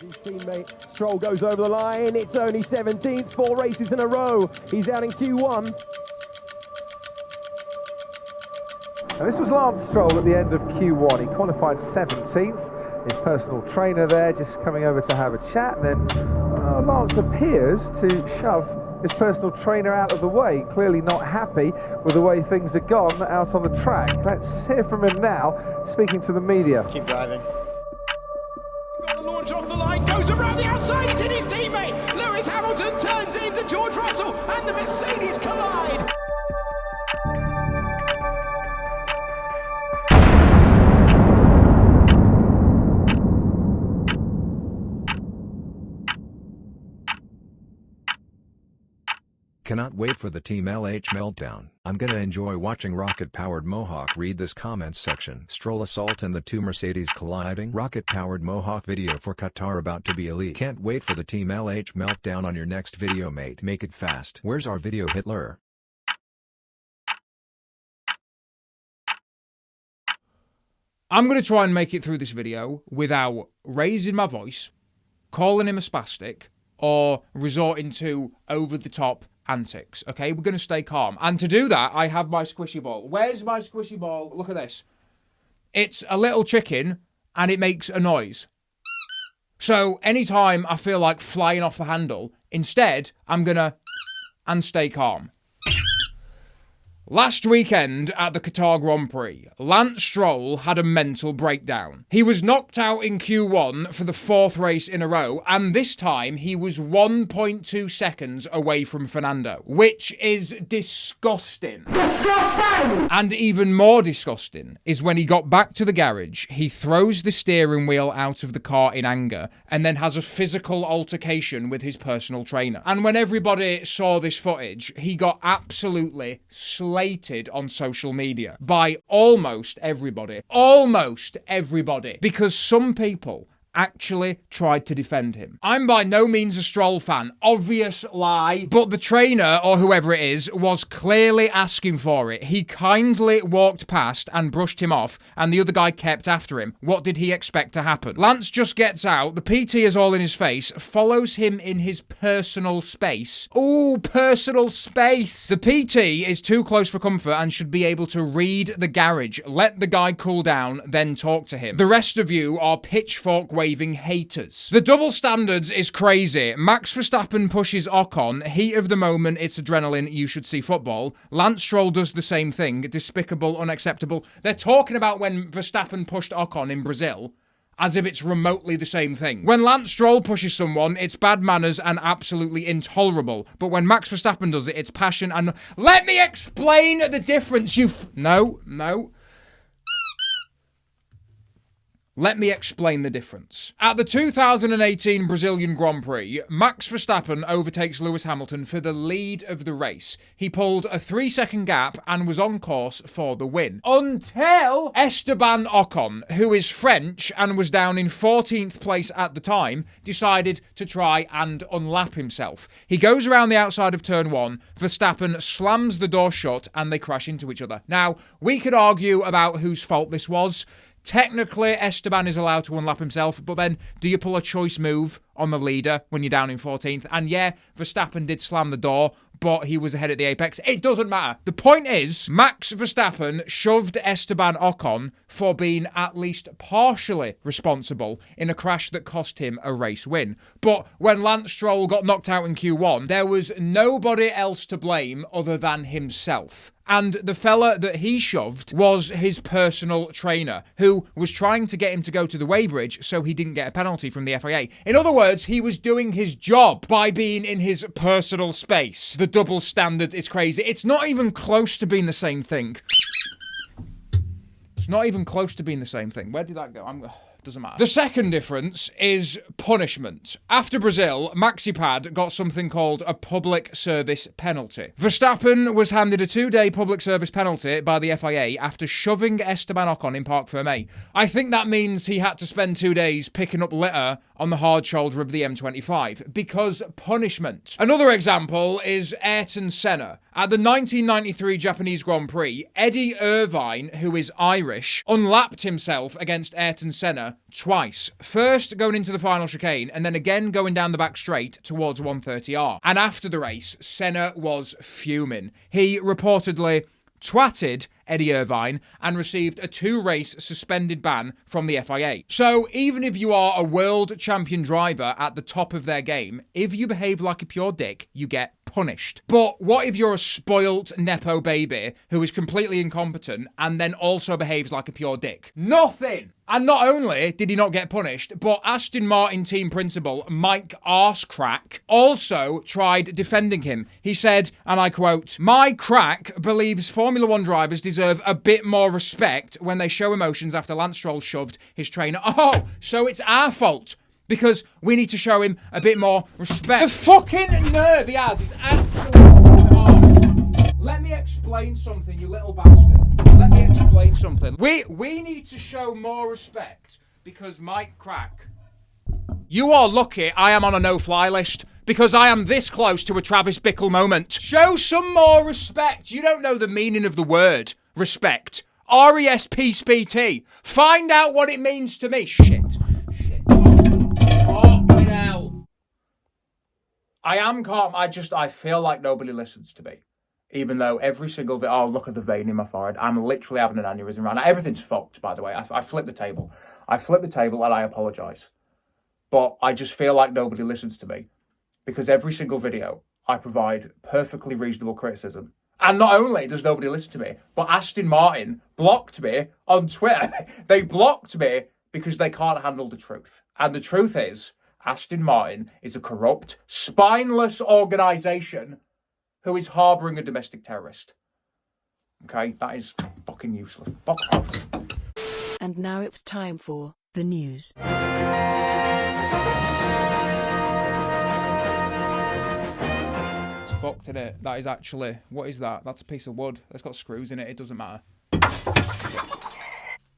His teammate Stroll goes over the line. It's only 17th, 4 races in a row. He's out in Q1. And this was Lance Stroll at the end of Q1. He qualified 17th. His personal trainer there just coming over to have a chat. And then Lance appears to shove his personal trainer out of the way, clearly not happy with the way things have gone out on the track. Let's hear from him now, speaking to the media. Keep driving. Got the launch off the line, goes around the outside, it's in his teammate. Lewis Hamilton turns into George Russell, and the Mercedes collide. Cannot wait for the Team LH meltdown. I'm gonna enjoy watching rocket-powered Mohawk read this comments section. Stroll assault and the two Mercedes colliding. Rocket-powered Mohawk video for Qatar about to be a leak. Can't wait for the Team LH meltdown on your next video, mate. Make it fast. Where's our video, Hitler? I'm going to try and make it through this video without raising my voice, calling him a spastic, or resorting to over-the-top antics, okay? We're going to stay calm. And to do that, I have my squishy ball. Where's my squishy ball? Look at this. It's a little chicken, and it makes a noise. So anytime I feel like flying off the handle, instead, I'm going to and stay calm. Last weekend at the Qatar Grand Prix, Lance Stroll had a mental breakdown. He was knocked out in Q1 for the 4th race in a row, and this time he was 1.2 seconds away from Fernando, which is disgusting. Disgusting! And even more disgusting is when he got back to the garage, he throws the steering wheel out of the car in anger, and then has a physical altercation with his personal trainer. And when everybody saw this footage, he got absolutely slated on social media by almost everybody. Almost everybody. Because some people actually tried to defend him. I'm by no means a Stroll fan, obvious lie, but the trainer, or whoever it is, was clearly asking for it. He kindly walked past and brushed him off, and the other guy kept after him. What did he expect to happen? Lance just gets out, the PT is all in his face, follows him in his personal space. Ooh, personal space! The PT is too close for comfort and should be able to read the garage, let the guy cool down, then talk to him. The rest of you are pitchfork waving haters. The double standards is crazy. Max Verstappen pushes Ocon, heat of the moment, it's adrenaline, you should see football. Lance Stroll does the same thing, despicable, unacceptable. They're talking about when Verstappen pushed Ocon in Brazil, as if it's remotely the same thing. When Lance Stroll pushes someone, it's bad manners and absolutely intolerable. But when Max Verstappen does it, it's passion and... Let me explain the difference, No. Let me explain the difference. At the 2018 Brazilian Grand Prix, Max Verstappen overtakes Lewis Hamilton for the lead of the race. He pulled a 3-second gap and was on course for the win. Until Esteban Ocon, who is French and was down in 14th place at the time, decided to try and unlap himself. He goes around the outside of turn 1, Verstappen slams the door shut and they crash into each other. Now, we could argue about whose fault this was. Technically, Esteban is allowed to unlap himself, but then do you pull a choice move on the leader when you're down in 14th? And yeah, Verstappen did slam the door, but he was ahead at the apex. It doesn't matter. The point is, Max Verstappen shoved Esteban Ocon for being at least partially responsible in a crash that cost him a race win. But when Lance Stroll got knocked out in Q1, there was nobody else to blame other than himself. And the fella that he shoved was his personal trainer, who was trying to get him to go to the weighbridge so he didn't get a penalty from the FIA. In other words, he was doing his job by being in his personal space. The double standard is crazy. It's not even close to being the same thing. It's not even close to being the same thing. Where did that go? Doesn't matter. The second difference is punishment. After Brazil, MaxiPad got something called a public service penalty. Verstappen was handed a 2-day public service penalty by the FIA after shoving Esteban Ocon in Parc Fermé. I think that means he had to spend 2 days picking up litter on the hard shoulder of the M25, because punishment. Another example is Ayrton Senna. At the 1993 Japanese Grand Prix, Eddie Irvine, who is Irish, unlapped himself against Ayrton Senna Senna twice. First going into the final chicane and then again going down the back straight towards 130R. And after the race, Senna was fuming. He reportedly twatted Eddie Irvine and received a 2-race suspended ban from the FIA. So even if you are a world champion driver at the top of their game, if you behave like a pure dick, you get punished. But what if you're a spoilt Nepo baby who is completely incompetent and then also behaves like a pure dick? Nothing! And not only did he not get punished, but Aston Martin team principal Mike Arsecrack also tried defending him. He said, and I quote, "My crack believes Formula One drivers deserve a bit more respect when they show emotions after Lance Stroll shoved his trainer." Oh, so it's our fault because we need to show him a bit more respect. The fucking nerve he has is absolutely off. Let me explain something, you little bastard. Let me explain something. We need to show more respect because Mike Crack. You are lucky I am on a no-fly list because I am this close to a Travis Bickle moment. Show some more respect. You don't know the meaning of the word respect. R-E-S-P-S-P-T. Find out what it means to me. Shit. Oh, hell. I am calm. I feel like nobody listens to me. Even though every single oh, look at the vein in my forehead. I'm literally having an aneurysm right now. Everything's fucked, by the way. I flipped the table. I flipped the table and I apologise. But I just feel like nobody listens to me. Because every single video, I provide perfectly reasonable criticism. And not only does nobody listen to me, but Aston Martin blocked me on Twitter. They blocked me because they can't handle the truth. And the truth is, Aston Martin is a corrupt, spineless organisation who is harbouring a domestic terrorist. Okay, that is fucking useless. Fuck off. And now it's time for the news. It's fucked, isn't it? That is actually, what is that? That's a piece of wood. That's got screws in it. It doesn't matter.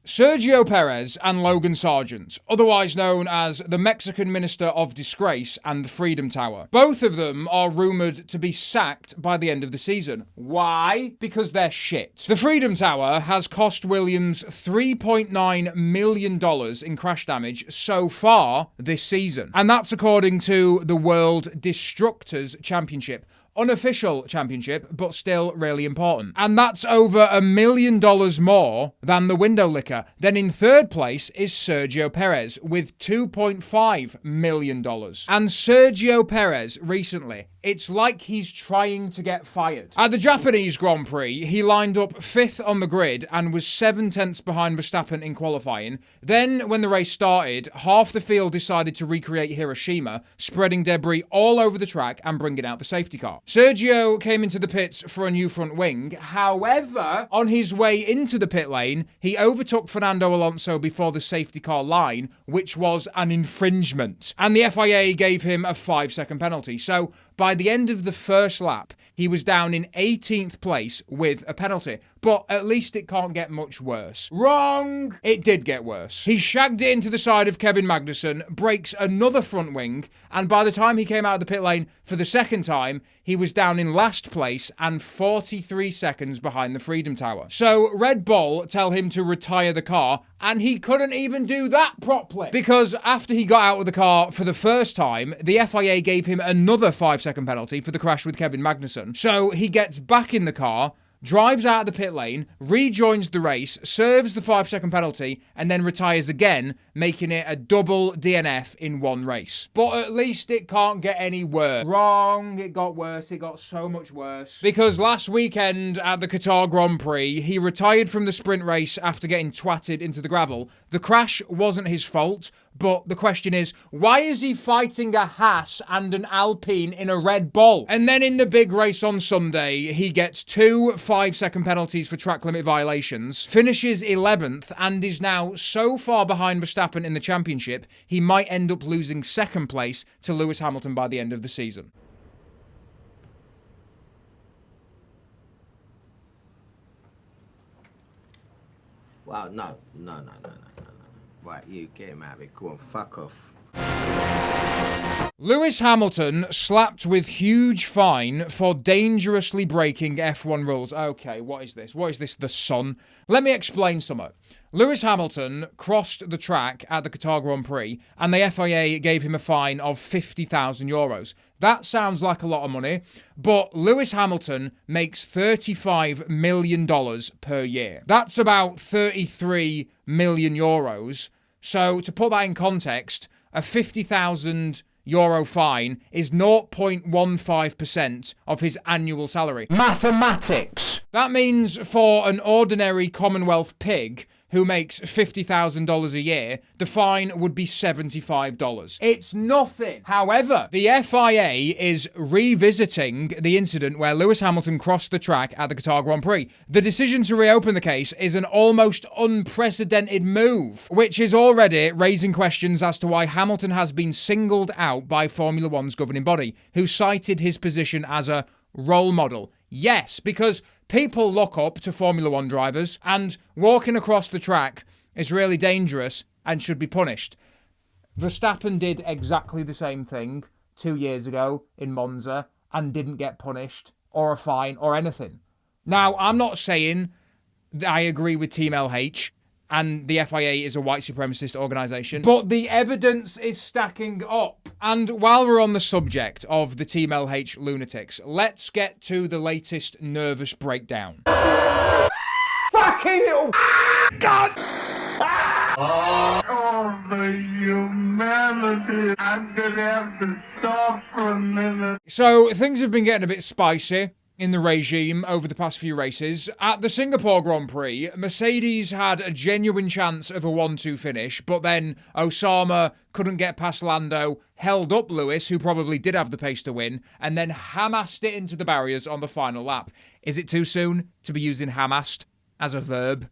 Sergio Perez and Logan Sargent, otherwise known as the Mexican Minister of Disgrace and the Freedom Tower. Both of them are rumoured to be sacked by the end of the season. Why? Because they're shit. The Freedom Tower has cost Williams $3.9 million in crash damage so far this season. And that's according to the World Destructors Championship. Unofficial championship, but still really important. And that's over $1 million more than the window licker. Then in third place is Sergio Perez with $2.5 million. And Sergio Perez recently, it's like he's trying to get fired. At the Japanese Grand Prix, he lined up 5th on the grid and was 7/10 behind Verstappen in qualifying. Then, when the race started, half the field decided to recreate Hiroshima, spreading debris all over the track and bringing out the safety car. Sergio came into the pits for a new front wing. However, on his way into the pit lane, he overtook Fernando Alonso before the safety car line, which was an infringement. And the FIA gave him a 5-second penalty. So, by the end of the first lap, he was down in 18th place with a penalty. But at least it can't get much worse. Wrong! It did get worse. He shagged it into the side of Kevin Magnussen, breaks another front wing, and by the time he came out of the pit lane for the second time, he was down in last place and 43 seconds behind the Freedom Tower. So Red Bull tell him to retire the car, and he couldn't even do that properly. Because after he got out of the car for the first time, the FIA gave him another 5-second penalty for the crash with Kevin Magnussen. So he gets back in the car, drives out of the pit lane, rejoins the race, serves the 5-second penalty, and then retires again, making it a double DNF in one race. But at least it can't get any worse. Wrong, it got worse. It got so much worse. Because last weekend at the Qatar Grand Prix, he retired from the sprint race after getting twatted into the gravel. The crash wasn't his fault, but the question is, why is he fighting a Haas and an Alpine in a Red Bull? And then in the big race on Sunday, he gets 2 5-second penalties for track limit violations, finishes 11th, and is now so far behind Verstappen in the championship, he might end up losing second place to Lewis Hamilton by the end of the season. Wow, no. Right, you get him out of it. Go on, fuck off. Lewis Hamilton slapped with huge fine for dangerously breaking F1 rules. Okay, what is this? What is this, the Sun? Let me explain something. Lewis Hamilton crossed the track at the Qatar Grand Prix and the FIA gave him a fine of €50,000. That sounds like a lot of money, but Lewis Hamilton makes $35 million per year. That's about €33 million. So to put that in context, a €50,000 fine is 0.15% of his annual salary. Mathematics! That means for an ordinary Commonwealth pig who makes $50,000 a year, the fine would be $75. It's nothing. However, the FIA is revisiting the incident where Lewis Hamilton crossed the track at the Qatar Grand Prix. The decision to reopen the case is an almost unprecedented move, which is already raising questions as to why Hamilton has been singled out by Formula One's governing body, who cited his position as a role model. Yes, because people look up to Formula One drivers, and walking across the track is really dangerous and should be punished. Verstappen did exactly the same thing 2 years ago in Monza and didn't get punished or a fine or anything. Now, I'm not saying that I agree with Team LH and the FIA is a white supremacist organisation, but the evidence is stacking up. And while we're on the subject of the Team LH lunatics, let's get to the latest nervous breakdown. Fucking little God! Oh, the humanity. I'm gonna have to stop for a minute. So, things have been getting a bit spicy in the regime over the past few races. At the Singapore Grand Prix, Mercedes had a genuine chance of a 1-2 finish, but then Osama couldn't get past Lando, held up Lewis, who probably did have the pace to win, and then hamassed it into the barriers on the final lap. Is it too soon to be using hamassed as a verb?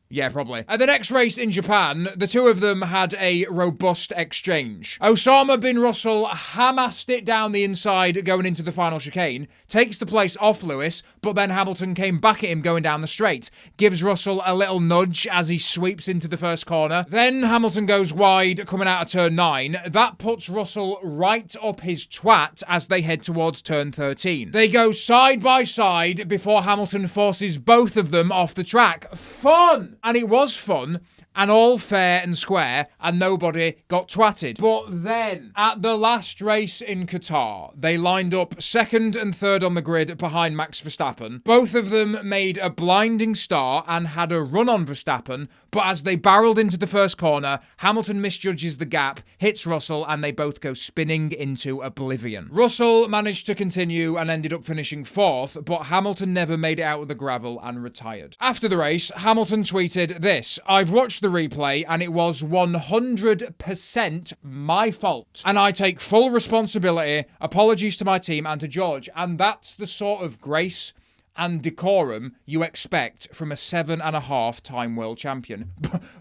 Yeah, probably. At the next race in Japan, the two of them had a robust exchange. Osama bin Russell hamassed it down the inside going into the final chicane, takes the place off Lewis, but then Hamilton came back at him going down the straight, gives Russell a little nudge as he sweeps into the first corner. Then Hamilton goes wide coming out of turn 9. That puts Russell right up his twat as they head towards turn 13. They go side by side before Hamilton forces both of them off the track. Fun! And it was fun, and all fair and square, and nobody got twatted. But then, at the last race in Qatar, they lined up second and third on the grid behind Max Verstappen. Both of them made a blinding start and had a run on Verstappen, but as they barreled into the first corner, Hamilton misjudges the gap, hits Russell, and they both go spinning into oblivion. Russell managed to continue and ended up finishing fourth, but Hamilton never made it out of the gravel and retired. After the race, Hamilton tweeted this: "I've watched the replay and it was 100% my fault. And I take full responsibility, apologies to my team and to George." And that's the sort of grace and decorum you expect from a 7.5-time world champion.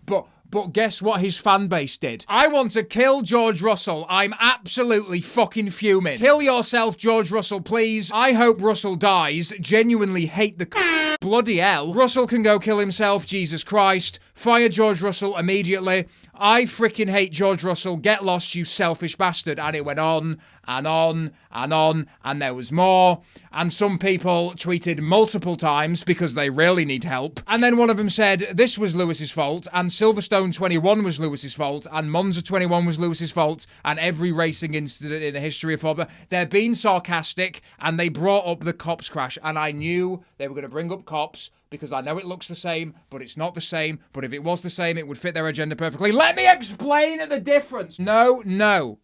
But guess what his fan base did? I want to kill George Russell. I'm absolutely fucking fuming. Kill yourself, George Russell, please. I hope Russell dies. Genuinely hate the bloody hell. Russell can go kill himself, Jesus Christ. Fire George Russell immediately. I freaking hate George Russell. Get lost, you selfish bastard. And it went on and on and on, and there was more. And some people tweeted multiple times because they really need help. And then one of them said this was Lewis's fault, and Silverstone 21 was Lewis's fault, and Monza 21 was Lewis's fault, and every racing incident in the history of Formula. They're being sarcastic, and they brought up the cops crash, and I knew they were going to bring up cops, because I know it looks the same, but it's not the same. But if it was the same, it would fit their agenda perfectly. Let me explain the difference. No.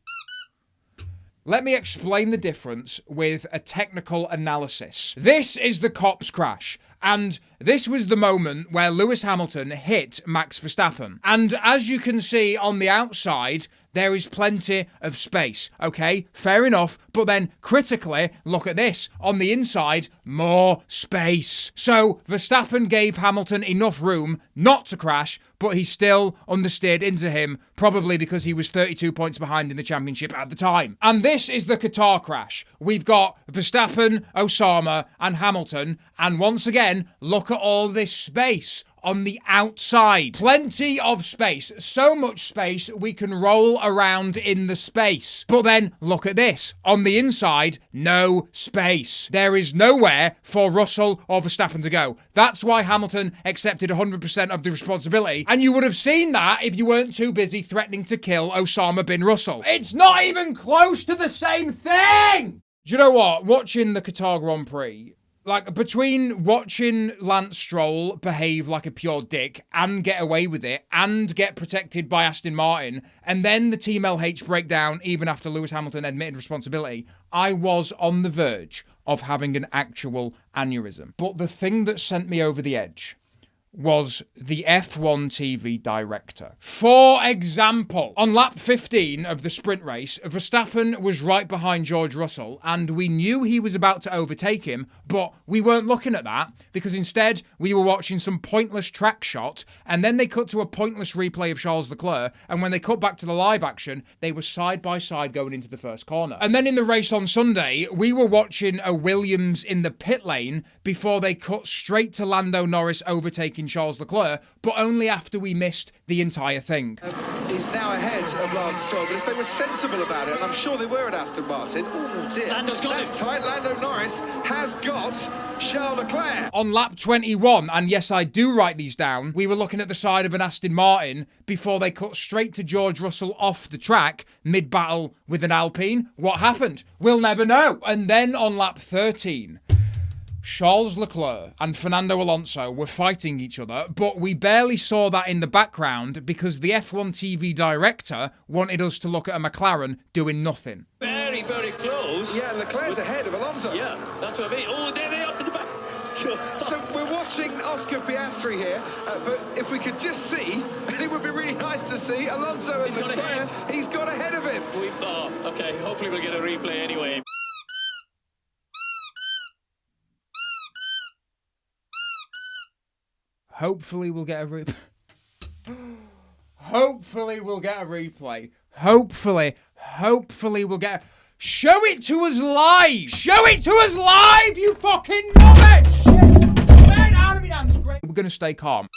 Let me explain the difference with a technical analysis. This is the cops crash. And this was the moment where Lewis Hamilton hit Max Verstappen. And as you can see on the outside, there is plenty of space. Okay, fair enough. But then critically, look at this. On the inside, more space. So Verstappen gave Hamilton enough room not to crash, but he still understeered into him, probably because he was 32 points behind in the championship at the time. And this is the Qatar crash. We've got Verstappen, Osama, and Hamilton. And once again, look at all this space. on the outside. Plenty of space. So much space we can roll around in the space. But then look at this. On the inside, no space. There is nowhere for Russell or Verstappen to go. That's why Hamilton accepted 100% of the responsibility. And you would have seen that if you weren't too busy threatening to kill Osama bin Russell. It's not even close to the same thing! Do you know what? Watching the Qatar Grand Prix, like, between watching Lance Stroll behave like a pure dick and get away with it and get protected by Aston Martin, and then the Team LH breakdown even after Lewis Hamilton admitted responsibility, I was on the verge of having an actual aneurysm. But the thing that sent me over the edge was the F1 TV director. For example, on lap 15 of the sprint race, Verstappen was right behind George Russell, and we knew he was about to overtake him, but we weren't looking at that, because instead we were watching some pointless track shot, and then they cut to a pointless replay of Charles Leclerc, and when they cut back to the live action, they were side by side going into the first corner. And then in the race on Sunday, we were watching a Williams in the pit lane before they cut straight to Lando Norris overtaking Charles Leclerc, but only after we missed the entire thing. He's now ahead of Lance Stroll, but if they were sensible about it, and I'm sure they were at Aston Martin, oh dear, that's tight. Lando Norris has got Charles Leclerc. On lap 21, and yes, I do write these down, we were looking at the side of an Aston Martin before they cut straight to George Russell off the track, mid-battle with an Alpine. What happened? We'll never know. And then on lap 13, Charles Leclerc and Fernando Alonso were fighting each other, but we barely saw that in the background because the F1 TV director wanted us to look at a McLaren doing nothing. Very, very close. Yeah, Leclerc's ahead of Alonso. Yeah, that's what I mean. Oh, there they are in the back. So we're watching Oscar Piastri here, but if we could just see, and it would be really nice to see, Alonso and Leclerc, he's got ahead of him. Okay, hopefully we'll get a replay anyway. Hopefully we'll get a replay. Hopefully we'll get a replay. Hopefully we'll get... Show it to us live! Show it to us live, you fucking knowledge! Shit! Get out of me, damn screen. We're gonna stay calm.